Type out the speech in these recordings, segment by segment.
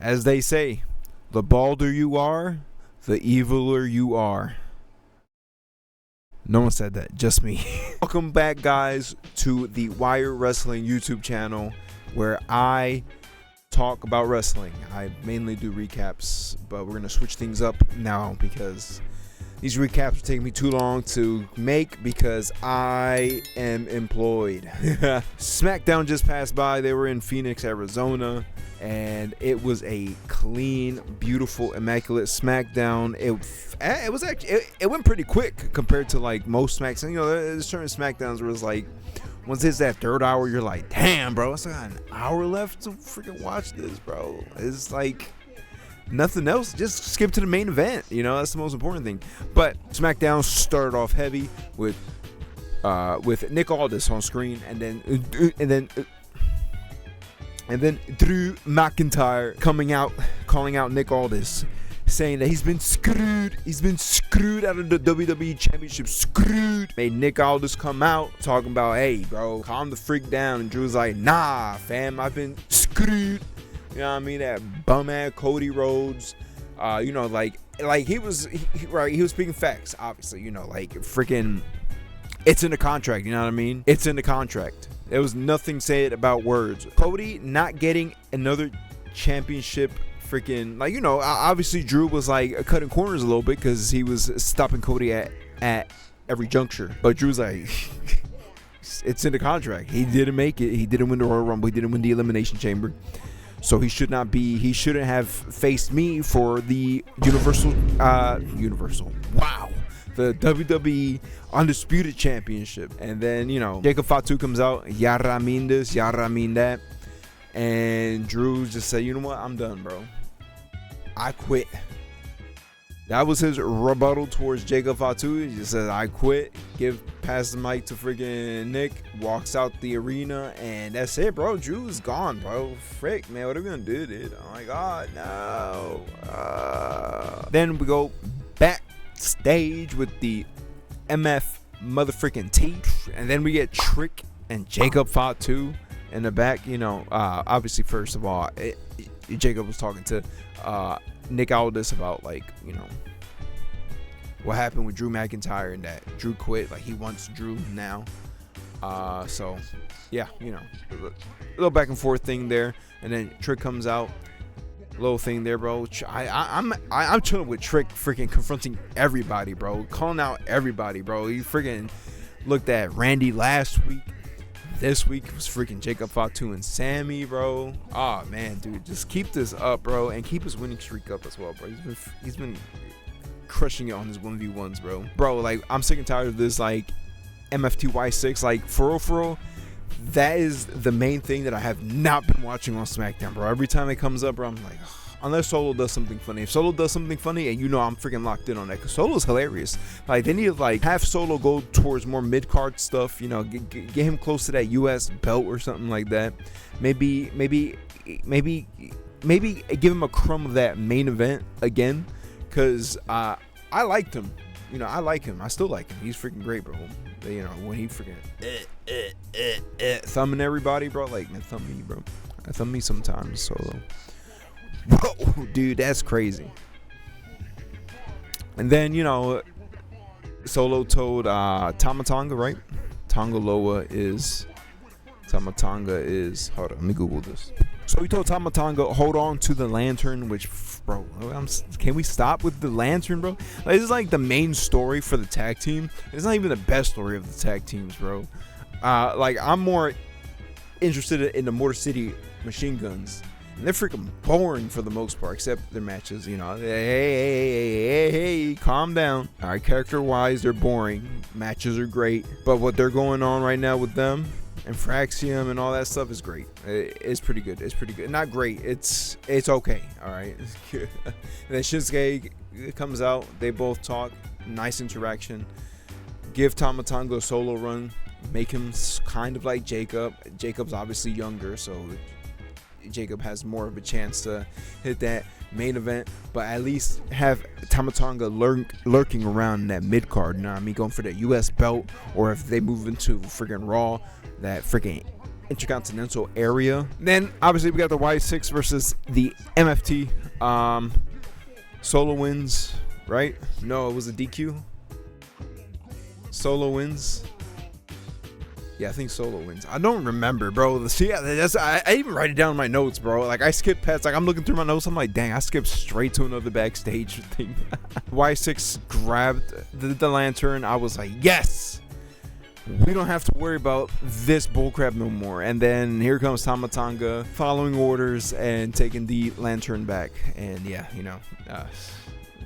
As they say, the balder you are, the eviler you are. No one said that, just me. Welcome back, guys, to the Wire Wrestling YouTube channel, where I talk about wrestling. I mainly do recaps, but we're going to switch things up now because these recaps are taking me too long to make because I am employed. SmackDown just passed by. They were in Phoenix, Arizona, and it was a clean, beautiful, immaculate SmackDown. It was actually it went pretty quick compared to like most SmackDowns. You know, there's certain SmackDowns where it's like once it's that third hour, you're like, damn, bro, it's like an hour left to freaking watch this, bro. It's like nothing else. Just skip to the main event. You know, that's the most important thing. But SmackDown started off heavy with Nick Aldis on screen, and then Drew McIntyre coming out, calling out Nick Aldis, saying that he's been screwed. He's been screwed out of the WWE Championship. Screwed. Made Nick Aldis come out talking about, hey, bro, calm the freak down. And Drew's like, nah, fam, I've been screwed. You know what I mean? That bum-ass Cody Rhodes. You know, like he was speaking facts, obviously. You know, like freaking, it's in the contract. You know what I mean? It's in the contract. There was nothing said about words. Cody not getting another championship. Freaking, like, you know, obviously Drew was like cutting corners a little bit because he was stopping Cody at every juncture. But Drew's like, it's in the contract. He didn't make it. He didn't win the Royal Rumble. He didn't win the Elimination Chamber. So he shouldn't have faced me for the Universal. Wow. The WWE Undisputed Championship. And then, you know, Jacob Fatu comes out. Yara mean this, yara mean that. And Drew just said, you know what? I'm done, bro. I quit. That was his rebuttal towards Jacob Fatu. He just said, I quit. Pass the mic to freaking Nick. Walks out the arena. And that's it, bro. Drew is gone, bro. Frick, man. What are we going to do, dude? Oh, my God. No. Then we go backstage with the MF motherfucking T. And then we get Trick and Jacob Fatu in the back. You know, obviously, first of all, Jacob was talking to Nick Aldis about, like, you know, what happened with Drew McIntyre and that Drew quit. Like, he wants Drew now. So, yeah, you know, a little back and forth thing there. And then Trick comes out. Little thing there, bro. I'm chilling with Trick, freaking confronting everybody, bro. Calling out everybody, bro. He freaking looked at Randy last week. This week was freaking Jacob Fatu and Sammy, bro. Oh man, dude, just keep this up, bro, and keep his winning streak up as well, bro. He's been crushing it on his 1v1s, bro. Bro, like, I'm sick and tired of this, like, MFTY6, like, for real. That is the main thing that I have not been watching on SmackDown, bro. Every time it comes up, bro, I'm like, ugh. Unless Solo does something funny. If Solo does something funny, and you know I'm freaking locked in on that, because Solo's hilarious. Like, they need to, like, have Solo go towards more mid-card stuff, you know, get him close to that U.S. belt or something like that. Maybe give him a crumb of that main event again, because I liked him. You know, I like him. I still like him. He's freaking great, bro. You know, when he freaking thumbing everybody, bro. Like, man, thumb me, bro. Thumb me sometimes, Solo. Whoa, dude, that's crazy. And then, you know, Solo told Tama Tonga, right? Tonga Loa is Tama Tonga is, hold on, let me Google this. So he told Tama Tonga, hold on to the lantern, which, bro, can we stop with the lantern, bro? Like, this is like the main story for the tag team. It's not even the best story of the tag teams, bro. Like, I'm more interested in the Motor City Machine Guns. And they're freaking boring for the most part, except their matches, you know. Hey, calm down. All right, character-wise, they're boring. Matches are great. But what they're going on right now with them and Fraxium and all that stuff is great. It's pretty good. It's pretty good. Not great. It's okay. All right. And then Shinsuke comes out. They both talk. Nice interaction. Give Tama Tonga a solo run. Make him kind of like Jacob. Jacob's obviously younger, so Jacob has more of a chance to hit that main event, but at least have Tama Tonga lurking around in that mid card. You know what I mean? Going for that US belt, or if they move into freaking Raw, that freaking Intercontinental area. Then obviously we got the Y6 versus the MFT. Solo wins, right? No, it was a DQ. Solo wins. Yeah, I think Solo wins. I don't remember, bro. See, that's I even write it down in my notes, bro. Like, I skipped past. Like, I'm looking through my notes. I'm like, dang, I skipped straight to another backstage thing. Y6 grabbed the lantern. I was like, yes, we don't have to worry about this bullcrap no more. And then here comes Tama Tonga following orders and taking the lantern back. And yeah, you know,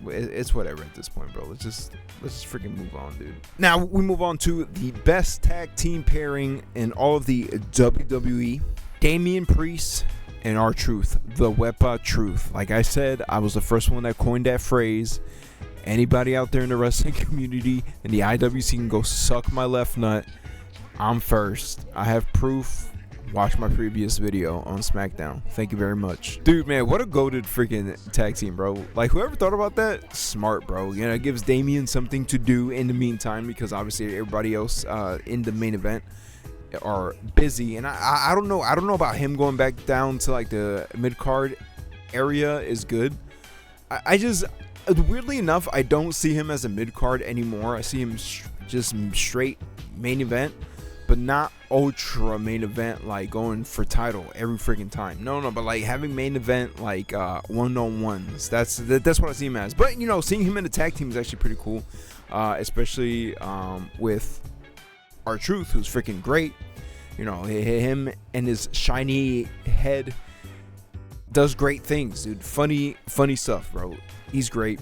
it's whatever at this point, bro. Let's just freaking move on, dude. Now we move on to the best tag team pairing in all of the WWE. Damian Priest and R-Truth, the Wepa Truth. Like I said, I was the first one that coined that phrase. Anybody out there in the wrestling community and the IWC can go suck my left nut. I'm first. I have proof. Watch my previous video on SmackDown. Thank you very much. Dude, man, what a goated freaking tag team, bro. Like, whoever thought about that, smart, bro. You know, it gives Damian something to do in the meantime, because obviously everybody else in the main event are busy. And I don't know about him going back down to like the mid-card area is good. I just, weirdly enough, I don't see him as a mid-card anymore. I see him just straight main event, but not ultra main event, like going for title every freaking time. No, but like having main event like one-on-ones. That's what I see him as. But you know, seeing him in the tag team is actually pretty cool, especially with R-Truth, who's freaking great. You know, him and his shiny head does great things, dude. Funny stuff, bro. He's great.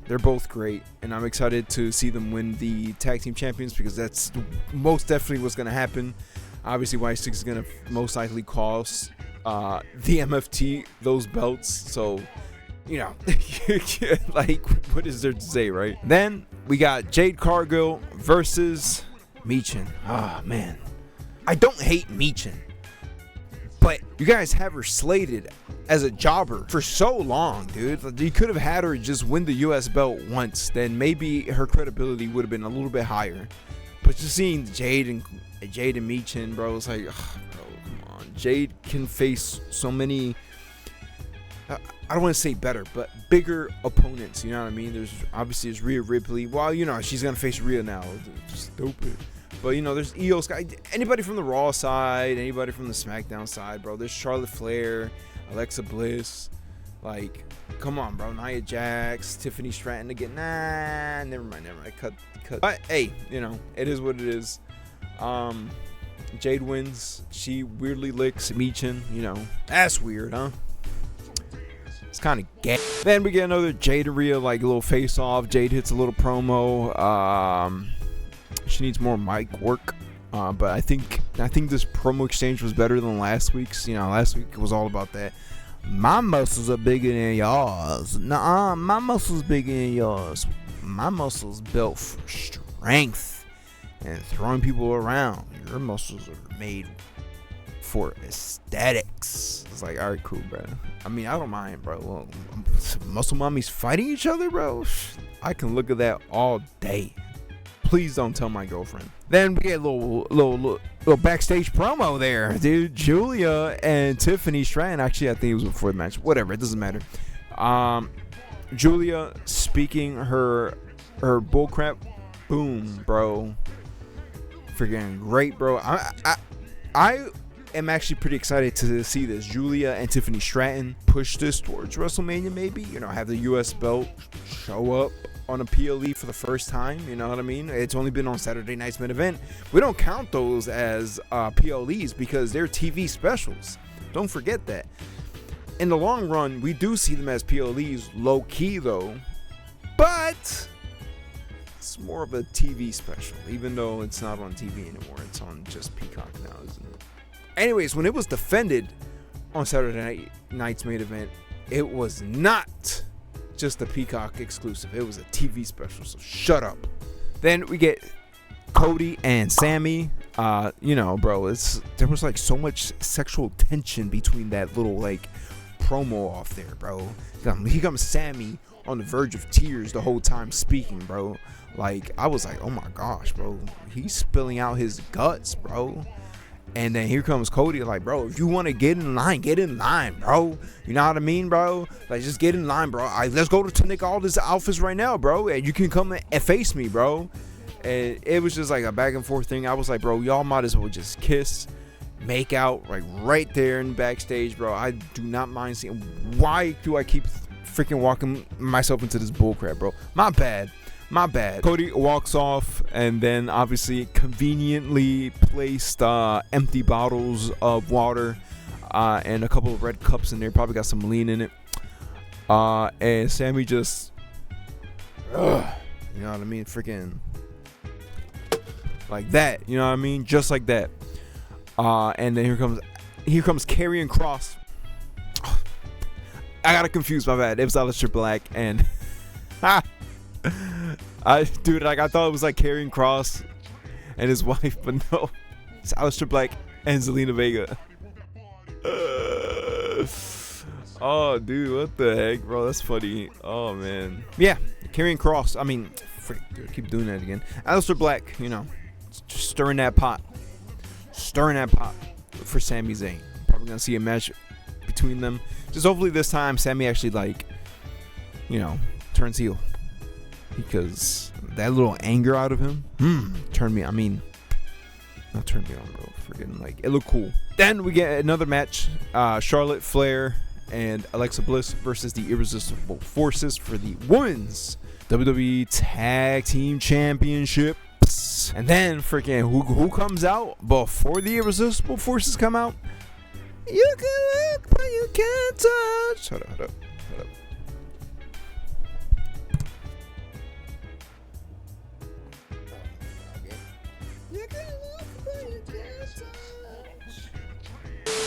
They're both great, and I'm excited to see them win the tag team champions, because that's most definitely what's going to happen. Obviously, Y6 is going to most likely cost the MFT those belts. So, you know, like, what is there to say, right? Then we got Jade Cargill versus Michin. Ah, man. I don't hate Michin, but you guys have her slated as a jobber for so long, dude. You could have had her just win the US belt once, then maybe her credibility would have been a little bit higher. But just seeing Jade and Michin, bro, it's like, ugh, bro, come on. Jade can face so many, I don't want to say better, but bigger opponents, you know what I mean? There's Rhea Ripley. Well, you know, she's gonna face Rhea now. Stupid. But, you know, there's Io Sky. Anybody from the Raw side, anybody from the SmackDown side, bro. There's Charlotte Flair, Alexa Bliss. Like, come on, bro. Nia Jax, Tiffany Stratton again. Nah, never mind. Cut. But, hey, you know, it is what it is. Jade wins. She weirdly licks Michin. You know, that's weird, huh? It's kind of gay. Then we get another Jade and Rhea, like, a little face-off. Jade hits a little promo. She needs more mic work, but I think this promo exchange was better than last week's. You know, last week was all about that. My muscles are bigger than yours. Nuh-uh, my muscles bigger than yours. My muscles built for strength and throwing people around. Your muscles are made for aesthetics. It's like, all right, cool, bro. I mean, I don't mind, bro. Well, muscle mommies fighting each other, bro. I can look at that all day. Please don't tell my girlfriend. Then we get a little backstage promo there, dude. Julia and Tiffany Stratton. Actually, I think it was before the match. Whatever, it doesn't matter. Julia speaking her bullcrap. Boom, bro. Freaking great, bro. I am actually pretty excited to see this. Julia and Tiffany Stratton push this towards WrestleMania, maybe. You know, have the US belt show up on a PLE for the first time, you know what I mean? It's only been on Saturday night's main event. We don't count those as PLEs because they're TV specials. Don't forget that. In the long run, we do see them as PLEs, low key though, but it's more of a TV special, even though it's not on TV anymore. It's on just Peacock now, isn't it? Anyways, when it was defended on Saturday night's main event, it was not just a Peacock exclusive. It was a TV special, so shut up. Then we get Cody and Sammy. You know, bro, there was like so much sexual tension between that little like promo off there, bro. Here comes Sammy on the verge of tears the whole time speaking, bro. Like, I was like, oh my gosh, bro, he's spilling out his guts, bro. And then here comes Cody, like, bro, if you want to get in line, bro. You know what I mean, bro? Like, just get in line, bro. Let's go to Nick Aldis' outfits right now, bro. And you can come and face me, bro. And it was just like a back and forth thing. I was like, bro, y'all might as well just kiss, make out, like right there in backstage, bro. I do not mind seeing. Why do I keep freaking walking myself into this bullcrap, bro? My bad. Cody walks off and then obviously conveniently placed empty bottles of water and a couple of red cups in there. Probably got some lean in it. And Sammy just, you know what I mean? Freaking like that. You know what I mean? Just like that. And then here comes Karrion Kross. I got it confused. My bad. It was Aleister Black and. I thought it was like Karrion Kross and his wife, but no, it's Aleister Black and Zelina Vega. Oh, dude, what the heck, bro? That's funny. Oh man, yeah, Karrion Kross. I mean, frick, dude, I keep doing that again. Aleister Black, you know, stirring that pot for Sami Zayn. Probably gonna see a match between them. Just hopefully this time Sami actually, like, you know, turns heel. Because that little anger out of him turned me, I mean, not turned me on, bro. Freaking, like, it looked cool. Then we get another match. Charlotte Flair and Alexa Bliss versus the Irresistible Forces for the Women's WWE Tag Team Championships. And then freaking who comes out before the Irresistible Forces come out? You can look, but you can't touch. Hold up.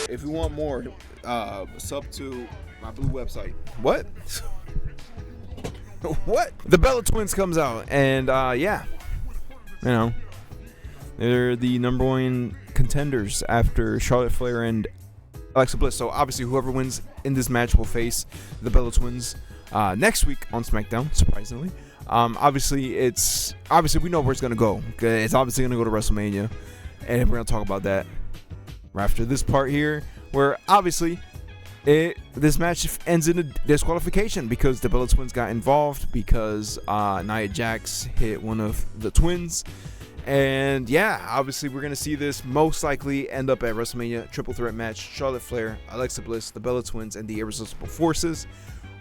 If you want more, sub to my blue website. What? What? The Bella Twins comes out, and yeah, you know, they're the number one contenders after Charlotte Flair and Alexa Bliss. So obviously, whoever wins in this match will face the Bella Twins next week on SmackDown. Surprisingly, obviously we know where it's gonna go. It's obviously gonna go to WrestleMania, and we're gonna talk about that after this part here, where obviously this match ends in a disqualification because the Bella Twins got involved because Nia Jax hit one of the twins. And yeah, obviously we're going to see this most likely end up at WrestleMania. Triple threat match: Charlotte Flair, Alexa Bliss, the Bella Twins, and the Irresistible Forces,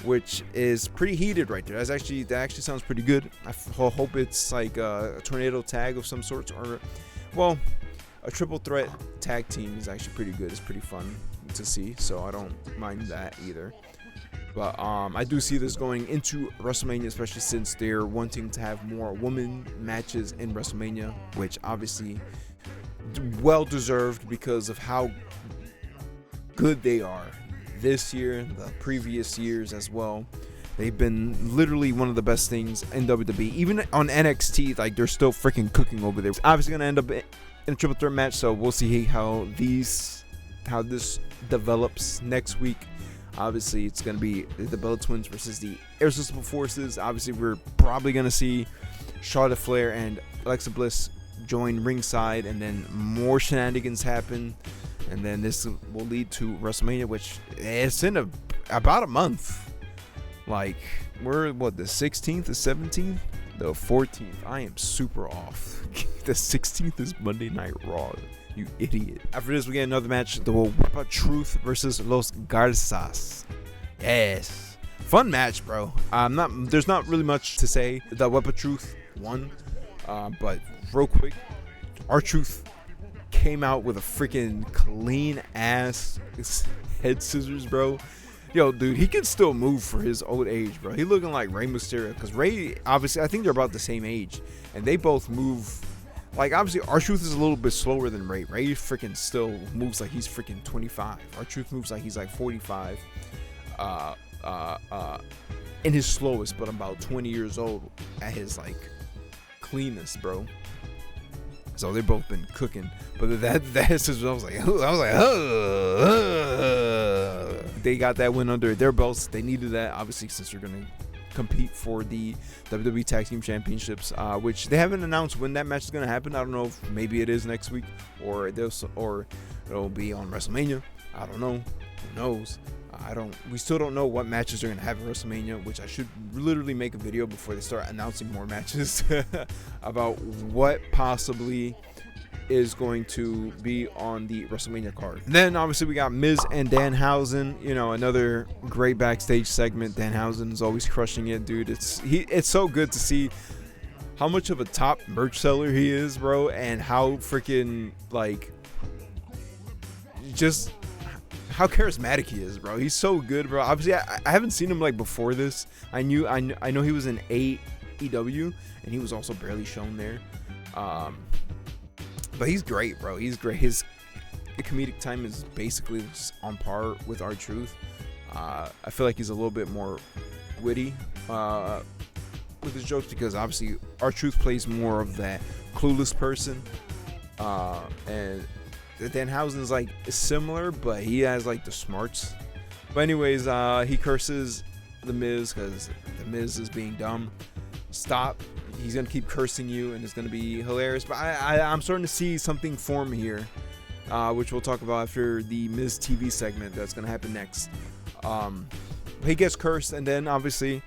which is pretty heated right there. That actually sounds pretty good. I hope it's like a tornado tag of some sort, or, well, a triple threat tag team is actually pretty good. It's pretty fun to see, so I don't mind that either. But I do see this going into WrestleMania, especially since they're wanting to have more women matches in WrestleMania, which obviously well deserved because of how good they are this year, the previous years as well. They've been literally one of the best things in WWE. Even on NXT, like, they're still freaking cooking over there. It's obviously gonna end up in a triple threat match, so we'll see how this develops next week. Obviously, it's going to be the Bella Twins versus the Irresistible Forces. Obviously, we're probably going to see Charlotte Flair and Alexa Bliss join ringside, and then more shenanigans happen, and then this will lead to WrestleMania, which is in about a month. Like, we're the 16th, the 17th, the 14th. I am super off. The 16th is Monday Night Raw. You idiot. After this, we get another match: the Wepa Truth versus Los Garzas. Yes, fun match, bro. There's not really much to say. The Wepa Truth won, but real quick, R-Truth came out with a freaking clean ass head scissors, bro. Yo, dude, he can still move for his old age, bro. He looking like Rey Mysterio, because Rey, obviously, I think they're about the same age, and they both move. Like, obviously, R-Truth is a little bit slower than Rey. Rey freaking still moves like he's freaking 25. R-Truth moves like he's like 45. In his slowest, but about 20 years old at his, like, cleanest, bro. So they've both been cooking. But that is, I was like, they got that win under their belts. They needed that, obviously, since they're gonna compete for the WWE Tag Team Championships, which they haven't announced when that match is going to happen. I don't know if maybe it is next week or it'll be on WrestleMania. I don't know. Who knows? We still don't know what matches they're going to have at WrestleMania, which I should literally make a video before they start announcing more matches about what possibly is going to be on the WrestleMania card. And then obviously we got Miz and Danhausen, another great backstage segment. Danhausen is always crushing it, dude. It's so good to see how much of a top merch seller he is, bro, and how freaking just how charismatic he is, bro. He's so good, bro. Obviously I haven't seen him before this. I know he was in AEW and he was also barely shown there. But he's great, bro. He's great. His comedic time is basically on par with R-Truth. I feel like he's a little bit more witty with his jokes because obviously R-Truth plays more of that clueless person. And Danhausen's similar, but he has the smarts. But anyways, he curses The Miz because The Miz is being dumb. Stop. He's going to keep cursing you, and it's going to be hilarious. But I'm starting to see something form here, which we'll talk about after the Miz TV segment that's going to happen next. He gets cursed, and then obviously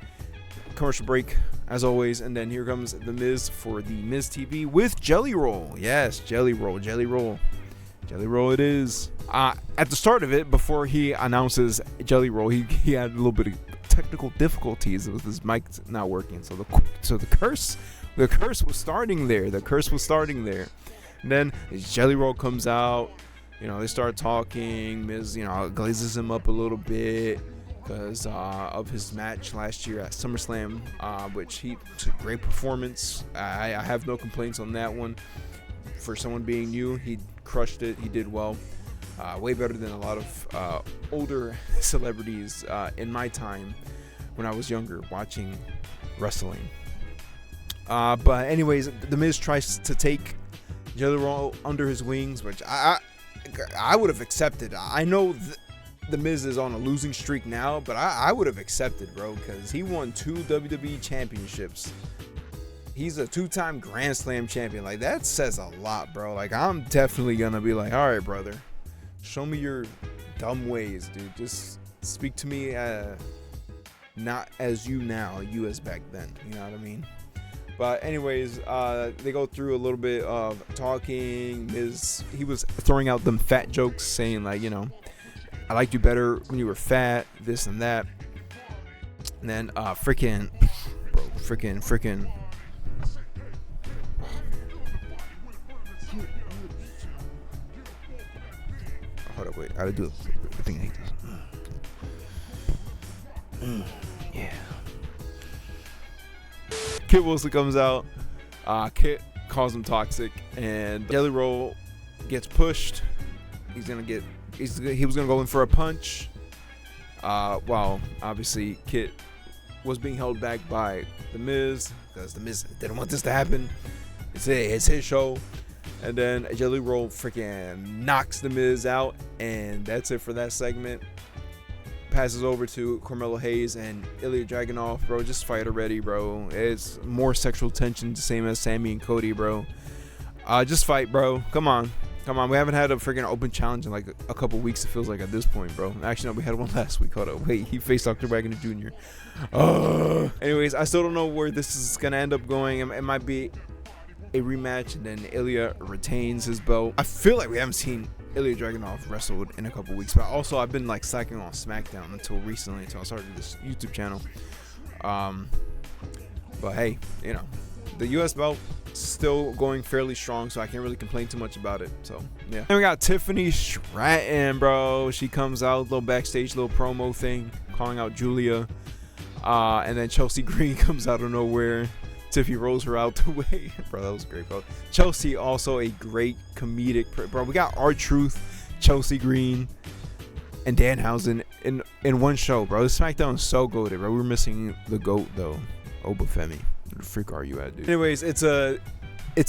commercial break, as always. And then here comes The Miz for the Miz TV with Jelly Roll. Yes, Jelly Roll, Jelly Roll. Jelly Roll it is. At the start of it, before he announces Jelly Roll, he had a little bit of technical difficulties with his mic not working, so the curse was starting there. And then his Jelly Roll comes out. They start talking. Miz glazes him up a little bit because of his match last year at SummerSlam, which it's a great performance. I have no complaints on that one. For someone being new, he crushed it. He did well. Way better than a lot of older celebrities in my time when I was younger watching wrestling. But anyways, The Miz tries to take Jelly Roll under his wings, which I would have accepted. I know The Miz is on a losing streak now, but I would have accepted, bro, because he won 2 WWE championships. He's a 2-time Grand Slam champion. That says a lot, bro. I'm definitely gonna be all right, brother. Show me your dumb ways, dude. Just speak to me not as you now, you as back then. You know what I mean? But anyways, they go through a little bit of talking. He was throwing out them fat jokes, saying I liked you better when you were fat, this and that. And then freaking. Hold up, wait. I gotta do a thing. I hate this. Yeah. Kit Wilson comes out. Kit calls him toxic, and Jelly Roll gets pushed. He was gonna go in for a punch. While obviously Kit was being held back by The Miz because The Miz didn't want this to happen. It's his show. And then Jelly Roll freaking knocks The Miz out, and that's it for that segment. Passes over to Carmelo Hayes and Ilya Dragunov, bro. Just fight already, bro. It's more sexual tension, same as Sammy and Cody, bro. Just fight, bro. Come on. We haven't had a freaking open challenge in a couple weeks, it feels like, at this point, bro. Actually, no, we had one last week. Hold up. Wait, he faced Dr. Wagner Jr. Anyways, I still don't know where this is going to end up going. It might be a rematch, and then Ilya retains his belt. I feel like we haven't seen Ilya Dragunov wrestled in a couple weeks, but also I've been slacking on SmackDown until recently, until I started this YouTube channel. But hey, the US belt still going fairly strong, so I can't really complain too much about it. So yeah. Then we got Tiffany Stratton, bro. She comes out, little backstage, little promo thing, calling out Julia, and then Chelsea Green comes out of nowhere. Tiffy rolls her out the way. Bro, that was great, bro. Chelsea, also a great comedic. Bro, we got R-Truth, Chelsea Green, and Danhausen in one show, bro. This SmackDown is so goated, bro. We're missing the GOAT, though. Obafemi. Where the freak are you at, dude? Anyways, it's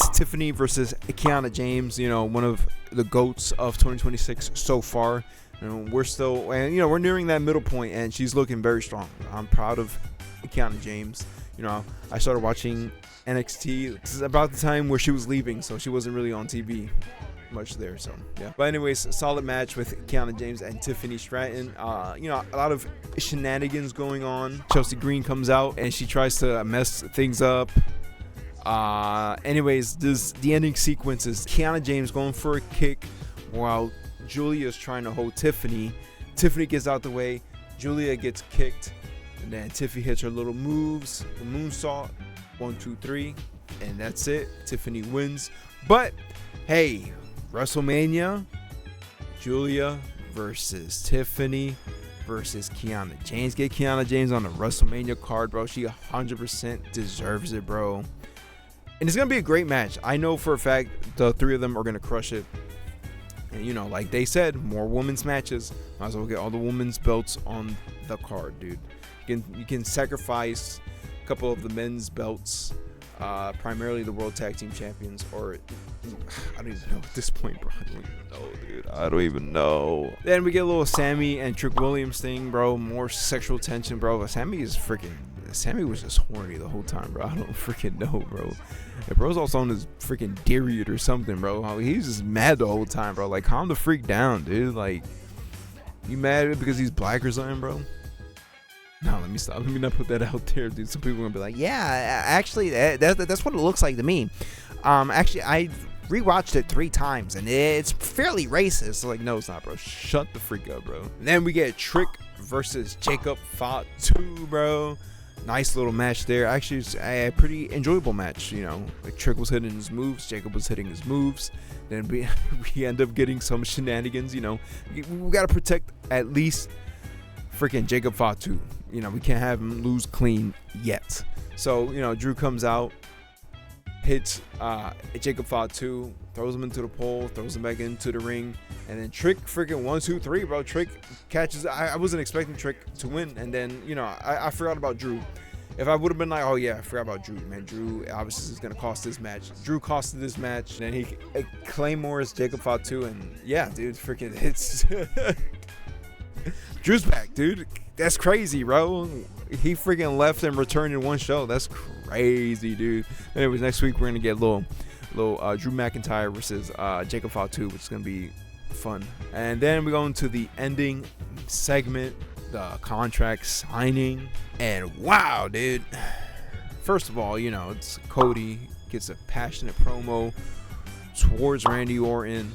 Tiffany versus Kiana James, one of the GOATs of 2026 so far. We're still, and we're nearing that middle point, and she's looking very strong. I'm proud of Kiana James. You know, I started watching NXT. This is about the time where she was leaving, so she wasn't really on TV much there. So yeah. But anyways, solid match with Kiana James and Tiffany Stratton. You know, a lot of shenanigans going on. Chelsea Green comes out and she tries to mess things up. Anyways, the ending sequence is Kiana James going for a kick while Julia's trying to hold Tiffany. Tiffany gets out the way, Julia gets kicked, and then Tiffany hits her little moves, the moonsault, 1, 2, 3, and that's it. Tiffany wins. But hey, WrestleMania, Julia versus Tiffany versus Kiana James. Get Kiana James on the WrestleMania card, bro. She 100% deserves it, bro. And it's going to be a great match. I know for a fact the three of them are going to crush it. And, you know, like they said, more women's matches. Might as well get all the women's belts on the card, dude. You can sacrifice a couple of the men's belts, primarily the World Tag Team Champions, or I don't even know at this point, bro. I don't even know, dude. I don't even know. Then we get a little Sammy and Trick Williams thing, bro. More sexual tension, bro. Sammy was just horny the whole time, bro. I don't freaking know, bro. If bro's also on his freaking period or something, bro. He's just mad the whole time, bro. Like, calm the freak down, dude. Like, you mad because he's black or something, bro? No, let me stop. Let me not put that out there, dude. Some people are gonna be like, yeah, actually, that's what it looks like to me. Actually, I rewatched it 3 times, and it's fairly racist. So, like, no, it's not, bro. Shut the freak up, bro. And then we get Trick versus Jacob Fatu, bro. Nice little match there. Actually, it's a pretty enjoyable match. You know, like Trick was hitting his moves, Jacob was hitting his moves. Then we end up getting some shenanigans. You know, we gotta protect at least freaking Jacob Fatu. You know, we can't have him lose clean yet. So, you know, Drew comes out, hits Jacob Fatu, throws him into the pole, throws him back into the ring, and then Trick freaking 1, 2, 3, bro. Trick catches. I wasn't expecting Trick to win, and then, you know, I forgot about Drew. If I would have been like, oh yeah, I forgot about Drew, man. Drew obviously is gonna cost this match. Drew costed this match, and he claymores Jacob Fatu, and yeah, dude, freaking hits. Drew's back, dude. That's crazy, bro. He freaking left and returned in one show. That's crazy, dude. Anyways, next week we're gonna get a little Drew McIntyre versus Jacob Fatu, which is gonna be fun. And then we go into the ending segment, the contract signing. And wow, dude. First of all, you know, it's Cody gets a passionate promo towards Randy Orton.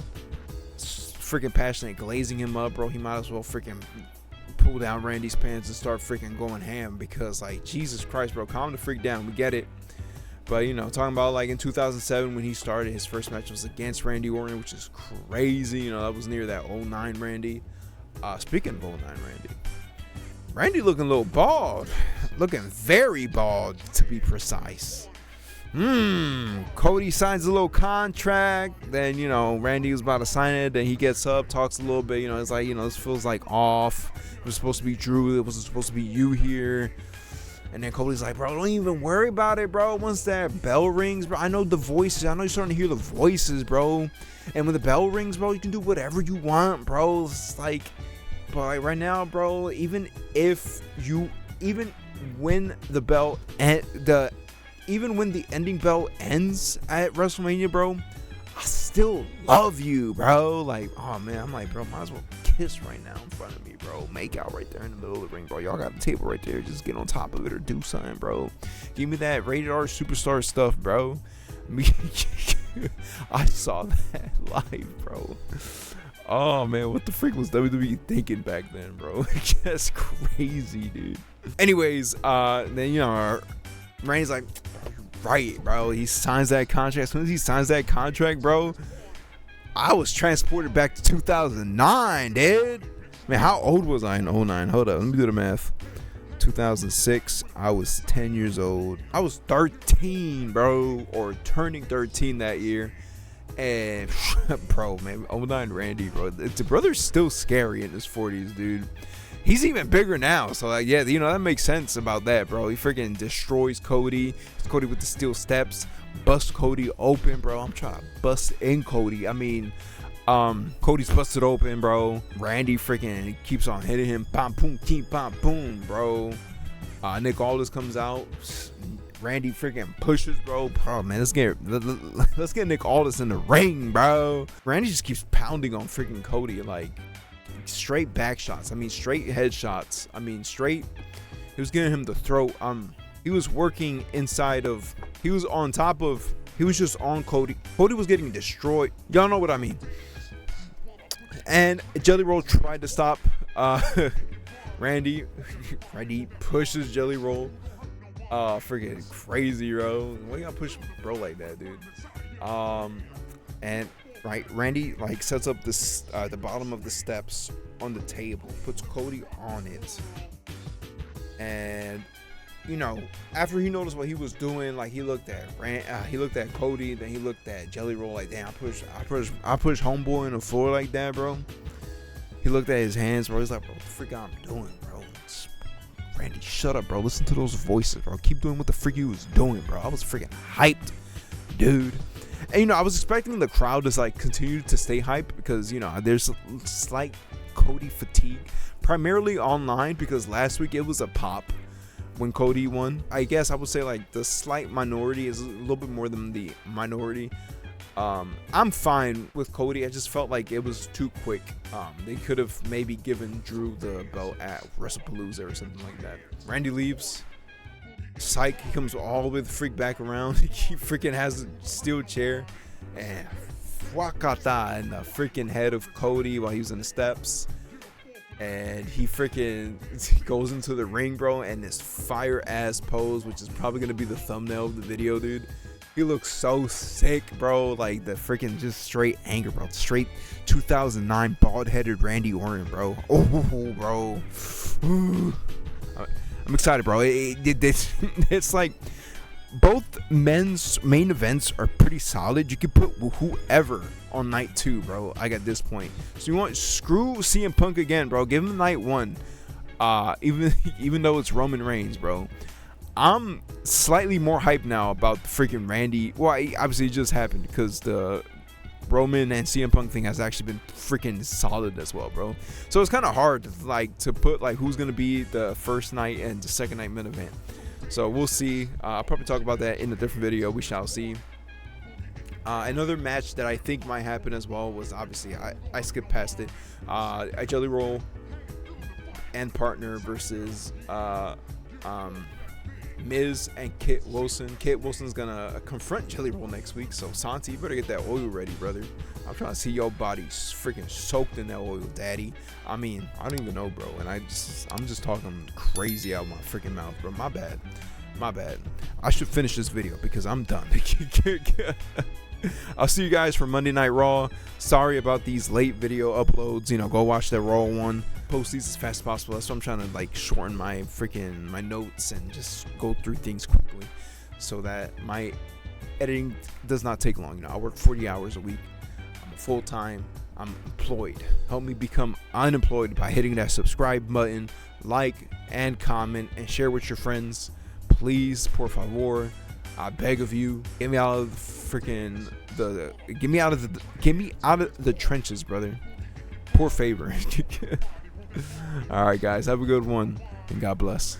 It's freaking passionate, glazing him up, bro. He might as well freaking pull down Randy's pants and start freaking going ham, because, like, Jesus Christ, bro, calm the freak down. We get it. But, you know, talking about, like, in 2007 when he started, his first match was against Randy Orton, which is crazy. You know, that was near that 09 Randy. Speaking of 09 Randy looking a little bald. Looking very bald, to be precise. Cody signs a little contract. Then, you know, Randy was about to sign it. Then he gets up, talks a little bit. You know, it's like, you know, this feels like off. It was supposed to be Drew. It wasn't supposed to be you here. And then Cody's like, bro, don't even worry about it, bro. Once that bell rings, bro, I know the voices. I know you're starting to hear the voices, bro. And when the bell rings, bro, you can do whatever you want, bro. It's like, but like right now, bro, even when the bell and even when the ending bell ends at WrestleMania, bro, I still love you, bro. Like, oh man, I'm like, bro, might as well kiss right now in front of me, bro. Make out right there in the middle of the ring, bro. Y'all got the table right there. Just get on top of it or do something, bro. Give me that rated R superstar stuff, bro. I saw that live, bro. Oh man, what the freak was WWE thinking back then, bro? Just crazy, dude. Anyways, then, you know, Randy's like, right, bro. He signs that contract. As soon as he signs that contract, bro, I was transported back to 2009, dude. Man, how old was I in 09? Hold up, let me do the math. 2006, I was 10 years old. I was 13, bro, or turning 13 that year. And bro, man, 09 Randy, bro, the brother's still scary in his 40s, dude. He's even bigger now, so like, yeah, you know, that makes sense about that, bro. He freaking destroys Cody. Cody with the steel steps, bust Cody open, bro. I'm trying to bust in Cody. I mean, Cody's busted open, bro. Randy freaking keeps on hitting him, bam, boom, keep, bam, boom, bro. Nick Aldis comes out. Randy freaking pushes, bro. Bro, man, let's get Nick Aldis in the ring, bro. Randy just keeps pounding on freaking Cody, like straight back shots. I mean, straight headshots. I mean, straight. He was getting him the throat. He was working inside of. He was on top of. He was just on Cody. Cody was getting destroyed. Y'all know what I mean. And Jelly Roll tried to stop Randy. Randy pushes Jelly Roll. Freaking crazy, bro. Why you gotta push bro like that, dude? And right, Randy like sets up this the bottom of the steps on the table, puts Cody on it, and you know, after he noticed what he was doing, like he looked at Cody, then he looked at Jelly Roll like, damn, I push homeboy on the floor like that, bro. He looked at his hands, bro. He's like, bro, what the freak I'm doing, bro? Randy, shut up, bro. Listen to those voices, bro. Keep doing what the freak you was doing, bro. I was freaking hyped, dude. And you know, I was expecting the crowd to like continue to stay hyped because you know there's a slight Cody fatigue, primarily online because last week it was a pop when Cody won. I guess I would say like the slight minority is a little bit more than the minority. I'm fine with Cody. I just felt like it was too quick. They could have maybe given Drew the belt at Wrestlepalooza or something like that. Randy leaves. Psych, he comes all the way the freak back around. He freaking has a steel chair and wakata in the freaking head of Cody while he was in the steps. And he freaking goes into the ring, bro, and this fire ass pose, which is probably gonna be the thumbnail of the video, dude. He looks so sick, bro. Like the freaking just straight anger, bro. Straight 2009 bald-headed Randy Orton, bro. Oh, bro. Ooh. I'm excited, bro. It's like both men's main events are pretty solid. You can put whoever on night 2, bro. Like at this point, so you want screw CM Punk again, bro. Give him night 1. Even though it's Roman Reigns, bro. I'm slightly more hyped now about the freaking Randy. Well, obviously it just happened because the Roman and CM Punk thing has actually been freaking solid as well, bro. So it's kind of hard to put like who's gonna be the first night and the second night main event. So we'll see. I'll probably talk about that in a different video. We shall see. Another match that I think might happen as well was obviously I skipped past it. A Jelly Roll and partner versus Miz and Kit Wilson. Kit Wilson's gonna confront Jelly Roll next week, so Santi, you better get that oil ready, brother. I'm trying to see your body freaking soaked in that oil, daddy. I mean, I don't even know, bro, and I'm just talking crazy out of my freaking mouth, bro. My bad. I should finish this video because I'm done. I'll see you guys for Monday Night Raw. Sorry about these late video uploads. You know, go watch that Raw one. Post these as fast as possible. That's why I'm trying to like shorten my notes and just go through things quickly so that my editing does not take long. You know, I work 40 hours a week. I'm full-time. I'm employed. Help me become unemployed by hitting that subscribe button, like and comment and share with your friends. Please, por favor. I beg of you, get me out of freaking get me out of the trenches, brother. Poor favor. All right, guys, have a good one, and God bless.